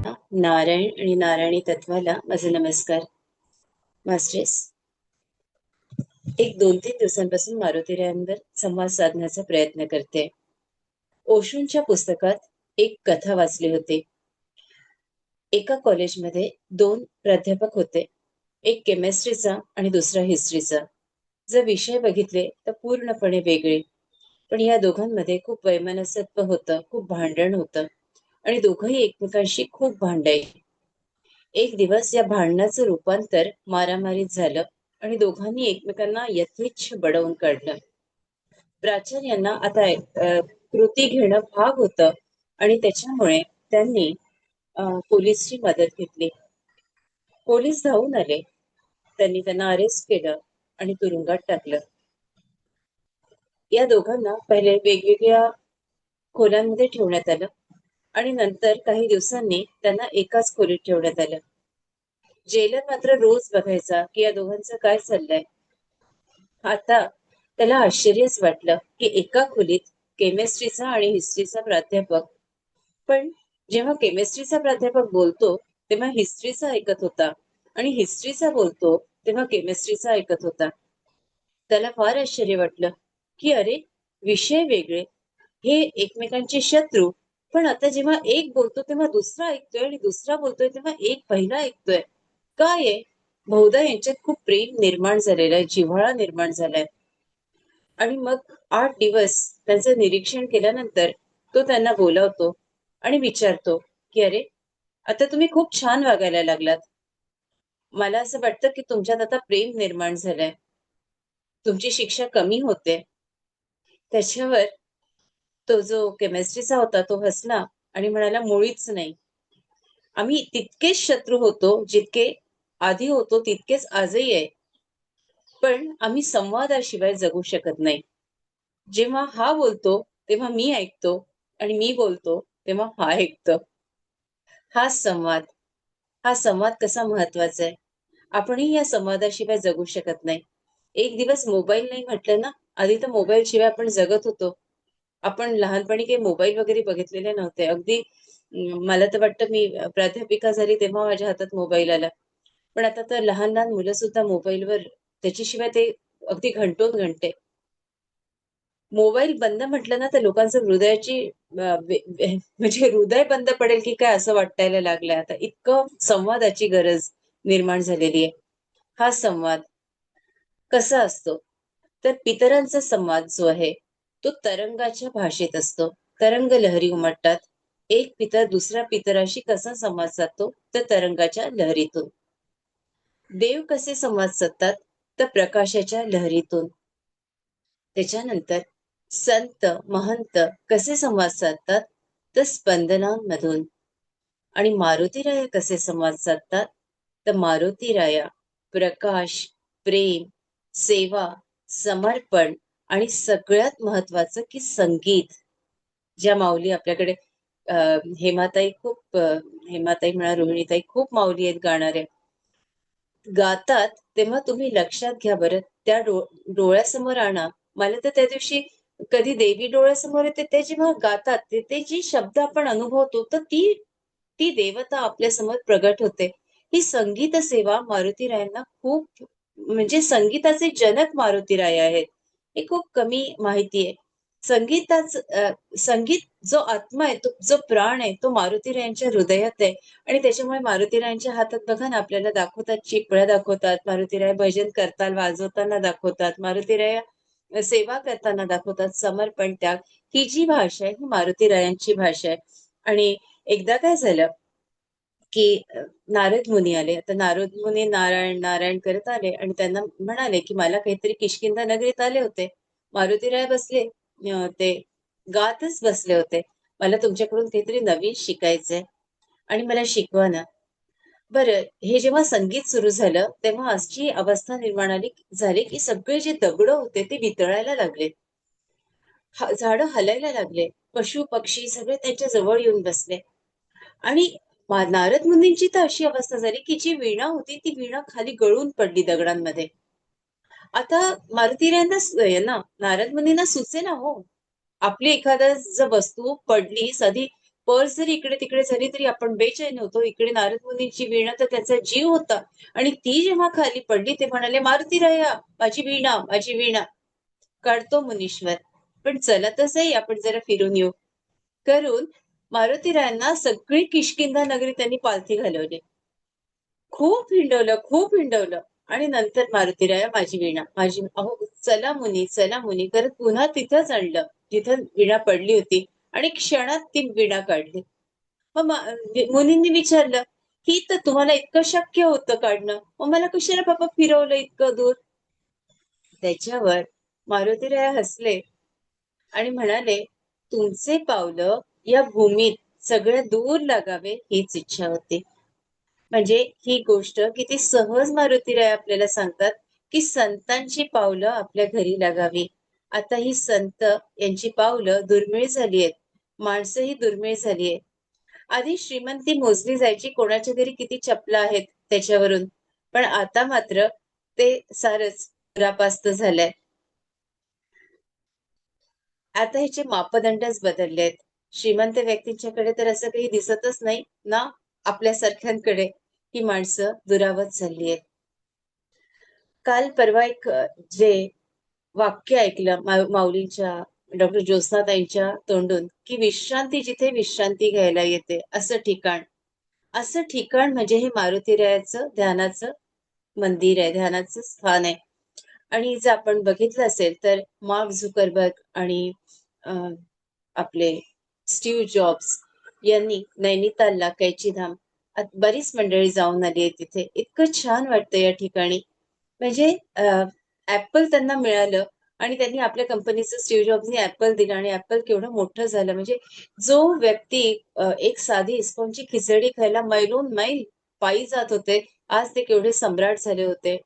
नारायण आणि नारायणी तत्वाला माझा नमस्कार. मास्टर्स, एक 2-3 दिवसांपासून मारुतीरायांवर संवाद साधण्याचा प्रयत्न करते. ओशोंच्या पुस्तकात एक कथा वाचली होती. एका कॉलेजमध्ये 2 प्राध्यापक होते. एक केमिस्ट्रीचा आणि दुसरा हिस्ट्रीचा. जर विषय बघितले तर पूर्णपणे वेगळे. पण या दोघांमध्ये खूप वैमनस्यत्व होतं, खूप भांडण होतं आणि दोघंही एकमेकांशी खूप भांडायचे. एक दिवस या भांडणाचं रूपांतर मारामारीत झालं आणि दोघांनी एकमेकांना यथेच्छ बडवून काढलं. प्राचार्यांना आता कृती घेणं भाग होतं आणि त्याच्यामुळे त्यांनी पोलीसची मदत घेतली. पोलीस धावून आले. त्यांनी त्यांना अरेस्ट केलं आणि तुरुंगात टाकलं. या दोघांना पहिले वेगवेगळ्या खोल्यांमध्ये ठेवण्यात आलं आणि नंतर काही दिवसांनी त्यांना एकाच खोलीत ठेवण्यात आलं. जेलर मात्र रोज बघायचा की या दोघांचं काय चाललंय. आता त्याला आश्चर्यच वाटलं की एका खोलीत केमिस्ट्रीचा आणि हिस्ट्रीचा प्राध्यापक, पण जेव्हा केमिस्ट्रीचा प्राध्यापक बोलतो तेव्हा हिस्ट्रीचा ऐकत होता आणि हिस्ट्रीचा बोलतो तेव्हा केमिस्ट्रीचा ऐकत होता. त्याला फार आश्चर्य वाटलं की अरे, विषय वेगळे, हे एकमेकांचे शत्रू, पण आता जेव्हा एक बोलतो तेव्हा दुसरा ऐकतोय आणि दुसरा बोलतोय तेव्हा एक पहिला ऐकतोय. काय आहे? बहुधा यांच्यात खूप प्रेम निर्माण झालेलं आहे, जिव्हाळा निर्माण झालाय. आणि मग 8 दिवस त्यांचं निरीक्षण केल्यानंतर तो त्यांना बोलावतो आणि विचारतो की अरे, आता तुम्ही खूप छान वागायला लागलात. मला असं वाटतं की तुमच्यात आता प्रेम निर्माण झालंय. तुमची शिक्षा कमी होते. त्याच्यावर तो जो केमिस्ट्रीचा होता तो हसला आणि म्हणाला, मुळीच नाही. आम्ही तितकेच शत्रू होतो जितके आधी होतो तितकेच आजही आहे. पण आम्ही संवादाशिवाय जगू शकत नाही. जेव्हा हा बोलतो तेव्हा मी ऐकतो आणि मी बोलतो तेव्हा हा ऐकतो. हा संवाद, हा संवाद कसा महत्वाचा आहे. आपणही या संवादाशिवाय जगू शकत नाही. एक दिवस मोबाईल नाही म्हटलं ना, आधी तर मोबाईल शिवाय आपण जगत होतो. आपण लहानपणी काही मोबाईल वगैरे बघितलेले नव्हते. अगदी मला तर वाटतं मी प्राध्यापिका झाली तेव्हा माझ्या हातात मोबाईल आला. पण आता तर लहान-लहान मुलं सुद्धा मोबाईलवर, त्याच्याशिवाय ते अगदी घंटोन-घंटे. मोबाईल बंद म्हटलं ना, तर लोकांचं हृदयाची म्हणजे हृदय बंद पडेल की काय असं वाटायला लागलंय आता. इतकं संवादाची गरज निर्माण झालेली आहे. हा संवाद कसा असतो? तर पितरांचा संवाद जो आहे, तो तरंगाच्या भाषेत असतो. तरंग लहरी उमटतात. एक पितर दुसऱ्या पितराशी कसा संवाद साधतो? तर तरंगाच्या लहरीतून. देव कसे संवाद साधतात? तर प्रकाशाच्या लहरीतून. त्याच्यानंतर संत, महंत कसे संवाद साधतात? तर स्पंदनांमधून. आणि मारुतीराया कसे संवाद साधतात? तर मारुतीराया प्रकाश, प्रेम, सेवा, समर्पण आणि सगळ्यात महत्वाचं की संगीत. ज्या माऊली आपल्याकडे अ, हेमाताई खूप हेमाताई म्हणा, रोहिणीताई खूप माऊली आहेत गाणाऱ्या. गातात तेव्हा तुम्ही लक्षात घ्या बरं, त्या डोळ्यासमोर आणा. मला तर त्या दिवशी कधी देवी डोळ्यासमोर येते, ते जेव्हा गातात, ते जी शब्द आपण अनुभवतो, तर ती ती देवता आपल्यासमोर प्रगट होते. ही संगीत सेवा मारुतीरायांना खूप, म्हणजे संगीताचे जनक मारुतीराय आहेत. हे खूप कमी माहिती आहे. संगीत जो आत्मा आहे, तो जो प्राण आहे, तो मारुतीरायांच्या हृदयात आहे. आणि त्याच्यामुळे मारुतीरायांच्या हातात बघा ना, आपल्याला दाखवतात, चिपळ्या दाखवतात, मारुतीराय भजन करताल वाजवताना दाखवतात, मारुतीराया सेवा करताना दाखवतात, समर्पण, त्याग. ही जी भाषा आहे, ही मारुतीरायांची भाषा आहे. आणि एकदा काय झालं, की नारद मुनी आले. आता नारद मुनी नारायण, नारायण करत आले आणि त्यांना म्हणाले, की मला काहीतरी किष्किंधा नगरीत आले होते. मारुतीराय बसले, ते गातच बसले होते. मला तुमच्याकडून काहीतरी नवीन शिकायचंय आणि मला शिकवा ना. बरं, हे जेव्हा संगीत सुरू झालं, तेव्हा अशी अवस्था निर्माण झाली, की सगळे जे दगडं होते ते वितळायला लागले. झाडं हलायला लागले. पशु-पक्षी सगळे त्यांच्या जवळ येऊन बसले. आणि नारद मुनींची तर अशी अवस्था झाली, की जी वीणा होती, ती वीणा खाली गळून पडली दगडांमध्ये. आता मारुतीरायांना यांना नारद मुनींना सुचेना हो. आपली एखादं जर वस्तू पडली, साधी पर्स जरी इकडे तिकडे झाली तरी आपण बेचैन होतो. इकडे नारद मुनींची वीणा तर त्याचा जीव होता आणि ती जेव्हा खाली पडली ते म्हणाले, "मारुतीराया, माझी वीणा, माझी वीणा." काढतो मुनीश्वर. पण चला तसंही आपण जरा फिरून येऊ. करून मारुतीरायांना सगळी किष्किंधा नगरी त्यांनी पालथी घालवली. खूप हिंडवलं, खूप हिंडवलं आणि नंतर मारुतीराया माझी वीणा, माझी अहो चला मुनी करत पुन्हा तिथंच आणलं, जिथं वीणा पडली होती आणि क्षणात ती वीणा काढली. मग मुनींनी विचारलं, "ही तर तुम्हाला इतकं शक्य होतं काढणं, मग मला कशाला बाबा फिरवलं इतकं दूर?" त्याच्यावर मारुतीराया हसले आणि म्हणाले, "तुमचे पावलं या भूमीत सगळ्यात दूर लागावे हीच इच्छा होती." म्हणजे ही गोष्ट किती सहज मारुतीराय आपल्याला सांगतात, की संतांची पावलं आपल्या घरी लागावी. आता ही संत यांची पावलं दुर्मिळ झाली आहेत. माणसंही दुर्मिळ झाली आहे. आधी श्रीमंती मोजली जायची कोणाच्या घरी किती चपला आहेत त्याच्यावरून. पण आता मात्र ते सारंच उरापास्त झालंय. आता ह्याचे मापदंडच बदलले आहेत. श्रीमंत व्यक्तींच्याकडे तर असं काही दिसतच नाही ना आपल्यासारख्यांकडे, ही माणसं दुरावत चालली आहेत. काल परवा एक जे वाक्य ऐकलं माऊलींच्या डॉक्टर ज्योत्स्नाताईंच्या तोंडून, की विश्रांती जिथे विश्रांती घ्यायला येते असं ठिकाण. असं ठिकाण म्हणजे हे मारुतीरायाचं ध्यानाचं मंदिर आहे, ध्यानाचं स्थान आहे. आणि जर आपण बघितलं असेल तर मार्क झुकरबर्ग आणि अ, आपले स्टीव्ह जॉब्स यांनी नैनितालला, कैचीधाम बरीच मंडळी जाऊन आली आहे तिथे. इतकं छान वाटतं या ठिकाणी. म्हणजे Apple त्यांना मिळालं आणि त्यांनी आपल्या कंपनीचं स्टीव्ह जॉब्सनी Apple दिलं आणि Apple केवढं मोठं झालं. म्हणजे जो व्यक्ती एक साधी इस्कॉनची खिचडी खायला मैलोन-मैल पायी जात होते, आज ते केवढे सम्राट झाले होते.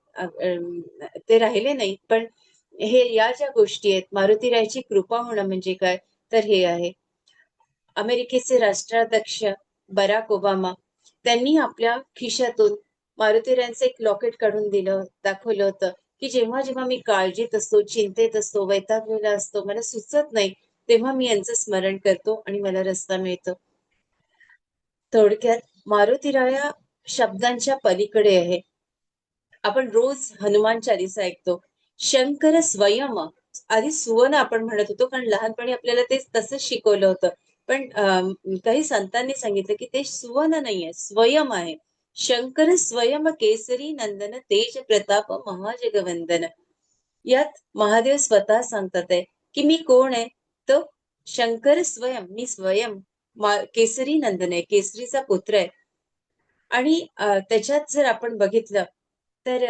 ते राहिले नाही. पण हे या ज्या गोष्टी आहेत, मारुतीरायाची कृपा होणं म्हणजे काय? तर हे आहे. अमेरिकेचे राष्ट्राध्यक्ष बराक ओबामा त्यांनी आपल्या खिशातून मारुतीरायांचं एक लॉकेट काढून दाखवलं होतं, की जेव्हा-जेव्हा मी काळजीत असतो, चिंतेत असतो, वैतागलेला असतो, मला सुचत नाही, तेव्हा मी यांचं स्मरण करतो आणि मला रस्ता मिळतो. थोडक्यात मारुतीराया शब्दांच्या पलीकडे आहे. आपण रोज हनुमान चालीसा ऐकतो. शंकर स्वयं आधी सुवन आपण म्हणत होतो, कारण लहानपणी आपल्याला ते तसंच शिकवलं होतं. पण काही संतांनी सांगितलं, की ते सुवन नाहीये, स्वयं आहे. शंकर स्वयं केसरी नंदन तेज प्रताप महाजगवंदन. यात महादेव स्वतः सांगतात आहे, की मी कोण आहे? तो शंकर स्वयं, मी स्वयं केसरी नंदन आहे, केसरीचा पुत्र आहे. आणि त्याच्यात जर आपण बघितलं, तर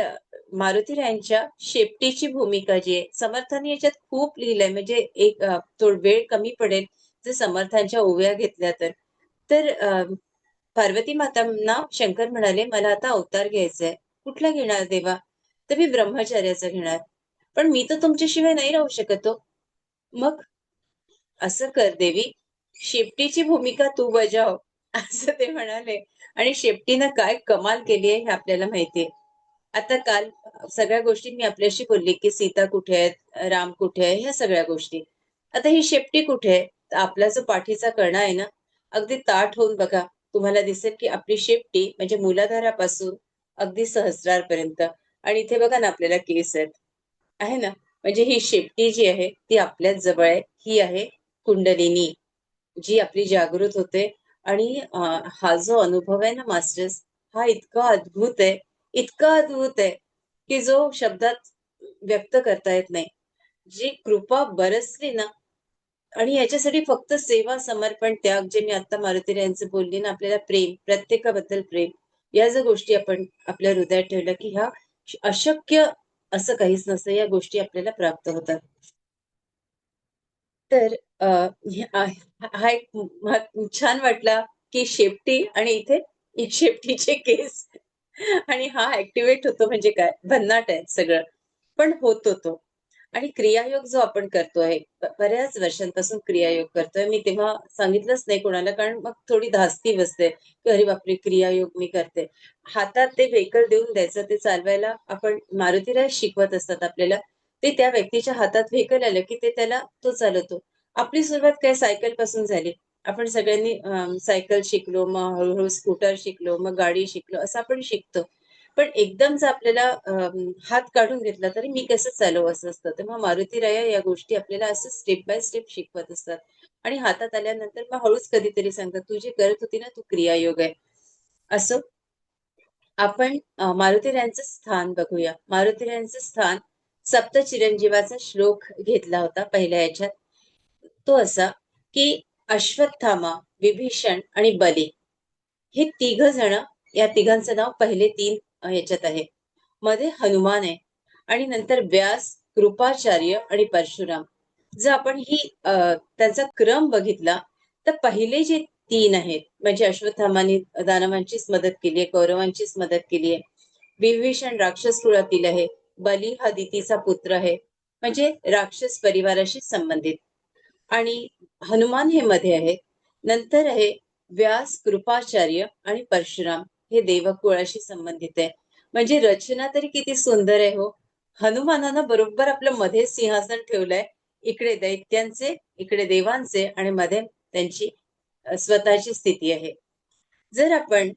मारुतीरायांच्या शेपटीची भूमिका जी आहे, समर्थांनी याच्यात खूप लिहिलंय. म्हणजे एक वेळ कमी पडेल, जर समर्थांच्या ओव्या घेतल्या तर. तर पार्वती मातांना शंकर म्हणाले, "मला आता अवतार घ्यायचा आहे." "कुठला घेणार देवा?" "तर मी ब्रह्मचर्याचा घेणार." "पण मी तर तुमच्याशिवाय नाही राहू शकत हो." "मग असं कर देवी, शेपटीची भूमिका तू बजाव." असं ते म्हणाले आणि शेपटीनं काय कमाल केली आहे हे आपल्याला माहिती आता काल सगळ्या गोष्टी मी आपल्याशी बोलली, की सीता कुठे आहेत, राम कुठे आहे, ह्या सगळ्या गोष्टी. आता ही शेपटी कुठे आहे? तर आपला जो पाठीचा कणा आहे ना, अगदी ताठ होऊन बघा. तुम्हाला दिसेल, की आपली शेपटी म्हणजे मूलाधारापासून अगदी सहस्रारपर्यंत आणि इथे बघा ना आपल्याला केस आहेत. आहे ना? म्हणजे ही शेपटी जी आहे, ती आपल्याच जवळ आहे. ही आहे कुंडलिनी, जी आपली जागृत होते आणि हा जो अनुभव आहे ना मास्टर्स, हा इतका अद्भुत आहे, इतका अद्भुत आहे, की जो शब्दात व्यक्त करता येत नाही. जी कृपा बरसली ना आणि याच्यासाठी फक्त सेवा, समर्पण, त्याग जे मी आता मारुती यांचं बोलली ना, आपल्याला प्रेम, प्रत्येकाबद्दल प्रेम, या ज्या गोष्टी आपण आपल्या हृदयात ठेवल्या, की ह्या अशक्य असं काहीच नसतं. या गोष्टी आपल्याला प्राप्त होतात. तर अ, हा एक छान वाटला, की शेपटी आणि इथे एक शेपटीचे केस आणि हा ॲक्टिव्हेट होतो म्हणजे काय? भन्नाट आहे सगळं. पण होतो तो. आणि क्रियायोग जो आपण करतोय, बऱ्याच वर्षांपासून क्रियायोग करतोय. मी तेव्हा सांगितलंच नाही कोणाला, कारण मग थोडी धास्ती बसते, की "अरे बापरे! क्रियायोग मी करते." हातात ते व्हेइकल देऊन द्यायचं, ते चालवायला आपण मारुतीराय शिकवत असतात आपल्याला. ते त्या व्यक्तीच्या हातात व्हेइकल आलं, की ते त्याला तो चालवतो. आपली सुरुवात काय सायकलपासून झाली आपण सगळ्यांनी सायकल शिकलो, मग हळूहळू स्कूटर शिकलो, मग गाडी शिकलो, असं आपण शिकतो. पण एकदम जर आपल्याला हात काढून घेतला तरी मी कसं चालवू असं असतं. तर मग मारुती राया या गोष्टी आपल्याला असं स्टेप बाय स्टेप शिकवत असतात. आणि हातात आल्यानंतर मग हळूच कधीतरी सांगतात, "तू जे करत होती ना, तू क्रियायोग आहे." असं आपण मारुतीरायांचं स्थान बघूया. मारुतीरायांचं स्थान सप्तचिरंजीवाचा श्लोक घेतला होता पहिल्या याच्यात. तो असा, की अश्वत्थामा, विभीषण आणि बली हे तिघ जण, या तिघांचं नाव पहिले 3 ह्याच्यात आहे. मध्ये हनुमान आहे आणि नंतर व्यास, कृपाचार्य आणि परशुराम. जर आपण त्यांचा क्रम बघितला तर पहिले जे 3 आहेत म्हणजे अश्वत्थामाने दानवांचीच मदत केली आहे, कौरवांचीच मदत केली आहे. विभीषण राक्षस कुळातील आहे, बली हा दितीचा पुत्र आहे, म्हणजे राक्षस परिवाराशी संबंधित. आणि हनुमान हे मध्ये आहेत. नंतर आहे व्यास, कृपाचार्य आणि परशुराम हे देवकुळाशी संबंधित आहे. म्हणजे रचना तरी किती सुंदर आहे हो. हनुमानानं बरोबर आपलं मध्ये सिंहासन ठेवलंय. इकडे दैत्यांचे, इकडे देवांचे आणि मध्ये त्यांची स्वतःची स्थिती आहे. जर आपण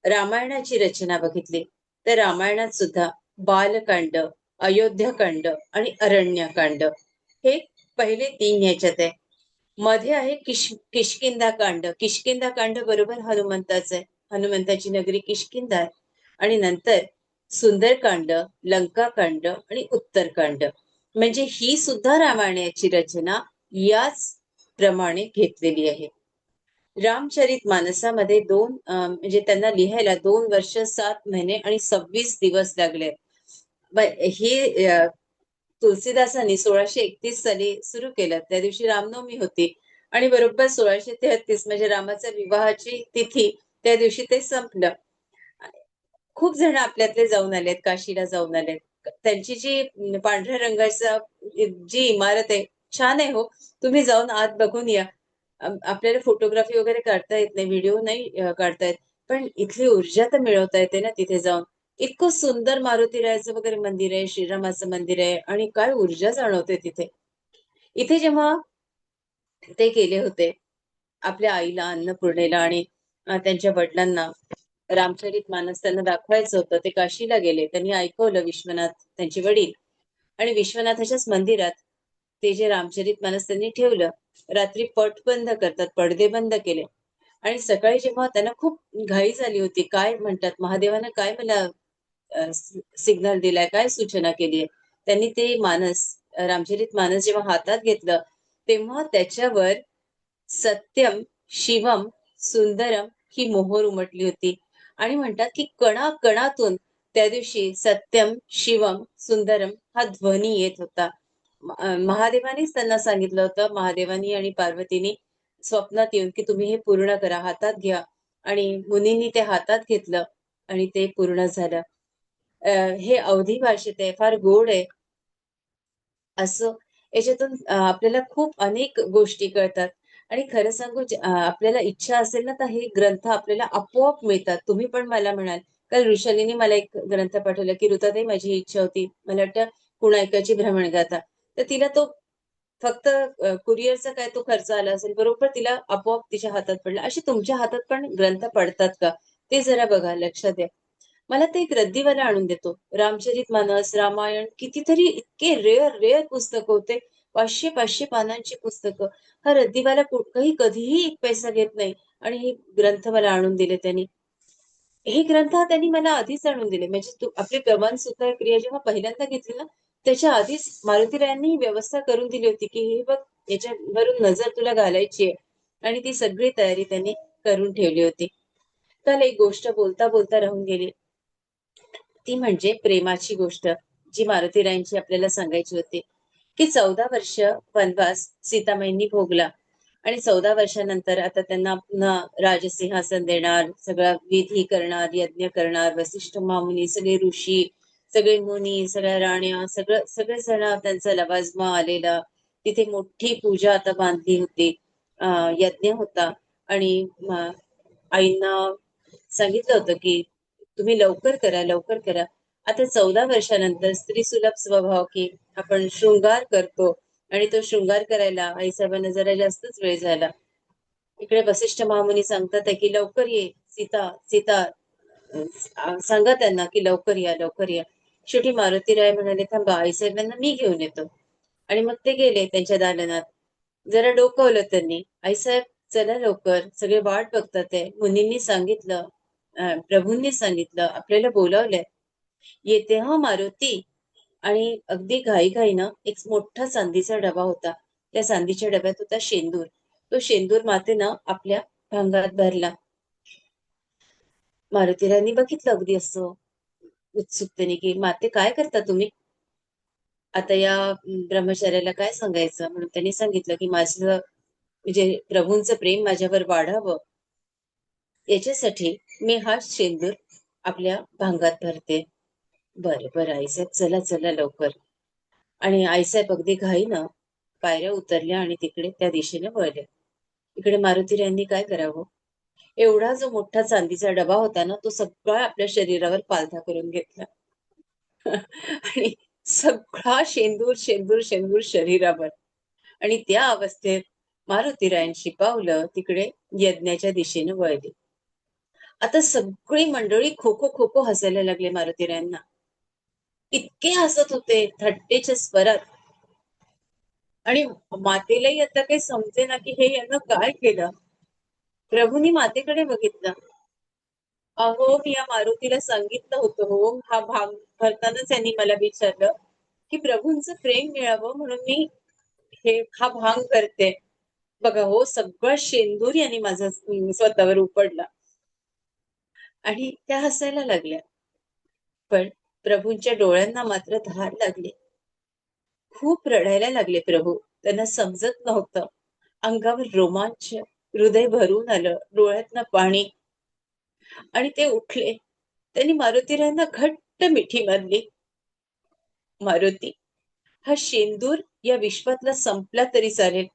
रामायणाची रचना बघितली तर रामायणात सुद्धा बालकांड, अयोध्याकांड आणि अरण्यकांड हे पहिले 3 ह्याच्यात आहे. मध्ये आहे किष्किंधा कांड. किष्किंधा कांड बरोबर हनुमंताचं आहे. हनुमंताची नगरी किष्किंधा आहे. आणि नंतर सुंदरकांड, लंकाकांड आणि उत्तरकांड. म्हणजे ही सुद्धा रामायणाची रचना याच प्रमाणे घेतलेली आहे. रामचरित मानसामध्ये म्हणजे त्यांना लिहायला 2 वर्ष 7 महिने आणि 26 दिवस लागले. हे तुलसीदासांनी 1631 साली सुरू केलं. त्या दिवशी रामनवमी होती आणि बरोबर 1633 म्हणजे रामाच्या विवाहाची तिथी त्या दिवशी ते संपलं. खूप जण आपल्यातले जाऊन आलेत, काशीला जाऊन आलेत. त्यांची जी पांढऱ्या रंगाचा जी इमारत आहे, छान आहे हो. तुम्ही जाऊन आत बघून या. आपल्याला फोटोग्राफी वगैरे काढता येत नाही, व्हिडिओ नाही काढता येत. पण इथली ऊर्जा तर मिळवता येते ना तिथे जाऊन. इतकं सुंदर मारुतीरायाचं वगैरे मंदिर आहे, श्रीरामाचं मंदिर आहे आणि काय ऊर्जा जाणवते तिथे. इथे जेव्हा ते गेले होते, आपल्या आईला, अन्नपूर्णेला आणि त्यांच्या वडिलांना रामचरित मानस त्यांना दाखवायचं होतं. ते काशीला गेले. त्यांनी ऐकवलं विश्वनाथ, त्यांचे वडील. आणि विश्वनाथाच्याच मंदिरात ते जे रामचरित मानस त्यांनी ठेवलं. रात्री पट बंद करतात, पडदे बंद केले. आणि सकाळी जेव्हा त्यांना खूप घाई झाली होती, काय म्हणतात, महादेवानं काय मला सिग्नल दिलाय, काय सूचना केलीये. त्यांनी ते रामचरित मानस जेव्हा हातात घेतलं, तेव्हा त्याच्यावर सत्यम, शिवम, सुंदरम ही मोहोर उमटली होती. आणि म्हणतात की कणाकणातून त्या दिवशी सत्यम, शिवम, सुंदरम हा ध्वनी येत होता. महादेवानीच त्यांना सांगितलं होतं, महादेवानी आणि पार्वतीनी स्वप्नात येऊन की तुम्ही हे पूर्ण करा, हातात घ्या. आणि मुनींनी ते हातात घेतलं आणि ते पूर्ण झालं. हे अवधी भाषेत आहे, फार गोड आहे. असं याच्यातून आपल्याला खूप अनेक गोष्टी कळतात. आणि खरं सांगू, आपल्याला इच्छा असेल ना तर हे ग्रंथ आपल्याला आपोआप मिळतात. तुम्ही पण मला म्हणाल, काल वृषालीने मला एक ग्रंथ पाठवला की ऋताताई माझी ही इच्छा होती. मला वाटतं पुणायकाची भ्रमणगाथा. तर तिला तो फक्त कुरिअरचा काय तो खर्च आला असेल, बरोबर तिला आपोआप तिच्या हातात पडला. असे तुमच्या हातात पण ग्रंथ पडतात का? ते जरा बघा, लक्षात द्या. मला ते एक रद्दीवाला आणून देतो. रामचरित मानस, रामायण कितीतरी इतके रेअर रेअर पुस्तक होते. 500-500 पानांची पुस्तकं. हा रद्दीवाला कुठही कधीही एक पैसा घेत नाही आणि हे ग्रंथ मला आणून दिले त्यांनी. हे ग्रंथ त्यांनी मला आधीच आणून दिले. म्हणजे आपली गमन सुद्धा क्रिया जेव्हा पहिल्यांदा घेतली ना, त्याच्या आधीच मारुतीरायांनी ही व्यवस्था करून दिली होती, की हे बघ याच्यावरून नजर तुला घालायची आहे. आणि ती सगळी तयारी त्यांनी करून ठेवली होती. काल एक गोष्ट बोलता बोलता राहून गेली. ती म्हणजे प्रेमाची गोष्ट, जी मारुतीरायांची आपल्याला सांगायची होती. की 14 वर्ष वनवास सीतामाईंनी भोगला आणि 14 वर्षानंतर आता त्यांना पुन्हा राजसिंहासन देणार, सगळा विधी करणार, यज्ञ करणार, वसिष्ठ मामुनी, सगळे ऋषी, सगळे मुनी, सगळ्या राण्या, सगळे जण, त्यांचा लवाजमा आलेला. तिथे मोठी पूजा आता बांधली होती. यज्ञ होता. आणि आईंना सांगितलं होतं की तुम्ही लवकर करा, लवकर करा. आता 14 वर्षानंतर स्त्री सुलभ स्वभाव, की आपण शृंगार करतो आणि तो शृंगार करायला आईसाहेबांना जरा जास्तच वेळ झाला. इकडे वसिष्ठ महामुनी सांगतात आहे की लवकर ये सीता सीता, सांगा त्यांना की लवकर या लवकर या. शेवटी मारुतीराय म्हणाले थांबा आईसाहेबांना मी घेऊन येतो. आणि मग ते गेले त्यांच्या दालनात. जरा डोकावलं त्यांनी. आईसाहेब चला लवकर, सगळे वाट बघतात आहे. मुनींनी सांगितलं, प्रभूंनी सांगितलं, आपल्याला बोलावलंय. येते हा मारुती. आणि अगदी घाईघाईनं एक मोठा चांदीचा डबा होता. त्या चांदीच्या डब्यात होता शेंदूर. तो शेंदूर मातेनं आपल्या भांगात भरला. मारुतीरायांनी बघितलं अगदी असं उत्सुकतेने की माते काय करता तुम्ही? आता या ब्रह्मचार्याला काय सांगायचं म्हणून त्यांनी सांगितलं की माझं म्हणजे प्रभूंचं प्रेम माझ्यावर वाढावं याच्यासाठी मी हा शेंदूर आपल्या भांगात भरते. बरं बरं आईसाहेब चला चला लवकर. आणि आईसाहेब अगदी घाईनं पायऱ्या उतरल्या आणि तिकडे त्या दिशेने वळले. इकडे मारुतीरायांनी काय करावं? एवढा जो मोठा चांदीचा डबा होता ना तो सगळा आपल्या शरीरावर पालथा करून घेतला. आणि सगळा शेंदूर शेंदूर शेंदूर शरीरावर. आणि त्या अवस्थेत मारुतीरायांची पावलं तिकडे यज्ञाच्या दिशेने वळली. आता सगळी मंडळी खो खो खो खो हसायला लागले मारुतीरायांना. इतके हसत होते थट्टेच्या स्वरात. आणि मातेलाही आता काही समजे ना की हे यांना काय केलं. प्रभूंनी मातेकडे बघितलं. अहो मी या मारुतीला सांगितलं होतं हो, हा भाग भरतानाच यांनी मला विचारलं की प्रभूंचं प्रेम मिळावं म्हणून मी हा भांग करते. बघा हो सगळं शेंदूर यांनी माझा स्वतःवर उपडला. आणि त्या हसायला लागल्या. पण प्रभूंच्या डोळ्यांना मात्र धार लागली. खूप रडायला लागले प्रभू. त्यांना समजत नव्हतं. अंगावर रोमांच, हृदय भरून आलं, डोळ्यातनं पाणी. आणि ते उठले. त्यांनी मारुतीरायांना घट्ट मिठी मारली. मारुती, हा शेंदूर या विश्वातला संपला तरी चालेल,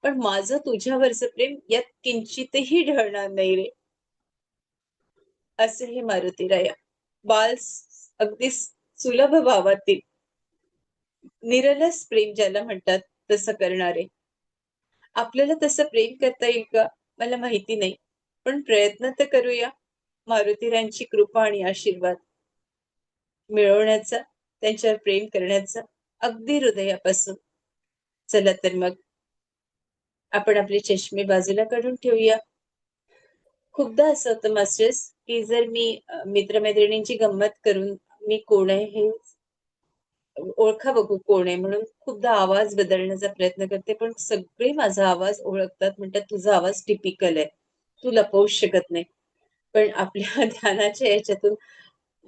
पण माझं तुझ्यावरचं प्रेम यात किंचितही ढळणार नाही रे. असे हे मारुतीराया बाल अगदी सुलभ भावातील निरलस प्रेम ज्याला म्हणतात तसं करणारे. आपल्याला तसं प्रेम करता येईल का मला माहिती नाही, पण प्रयत्न तर करूया. मारुतीरायांची कृपा आणि आशीर्वाद मिळवण्याचा, त्यांच्यावर प्रेम करण्याचा अगदी हृदयापासून. चला तर मग आपण आपले चष्मे बाजूला काढून ठेवूया. खूपदा असं होतं मास्टर्स की जर मी मित्रमैत्रिणींची गंमत करून मी कोण आहे हे ओळखा बघू कोण आहे म्हणून खूपदा आवाज बदलण्याचा प्रयत्न करते, पण सगळे माझा आवाज ओळखतात. म्हणतात तुझा आवाज टिपिकल आहे, तू लपवूच शकत नाही. पण आपल्या ध्यानाच्या याच्यातून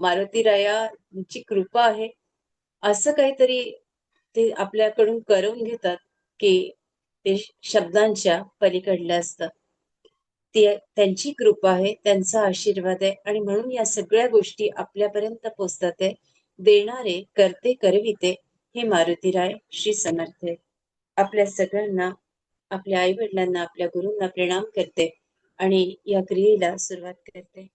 मारुतीरायाची कृपा आहे. असं काहीतरी ते आपल्याकडून करून घेतात की ते शब्दांच्या पलीकडलं असतं. त्यांची कृपा आहे, त्यांचा आशीर्वाद आहे आणि म्हणून या सगळ्या गोष्टी आपल्यापर्यंत पोहोचतात आहे. देणारे, करते, करविते हे मारुतीराय श्री समर्थ आहे. आपल्या सगळ्यांना, आपल्या आई-वडिलांना, आपल्या गुरूंना प्रणाम करते आणि या क्रियेला सुरुवात करते.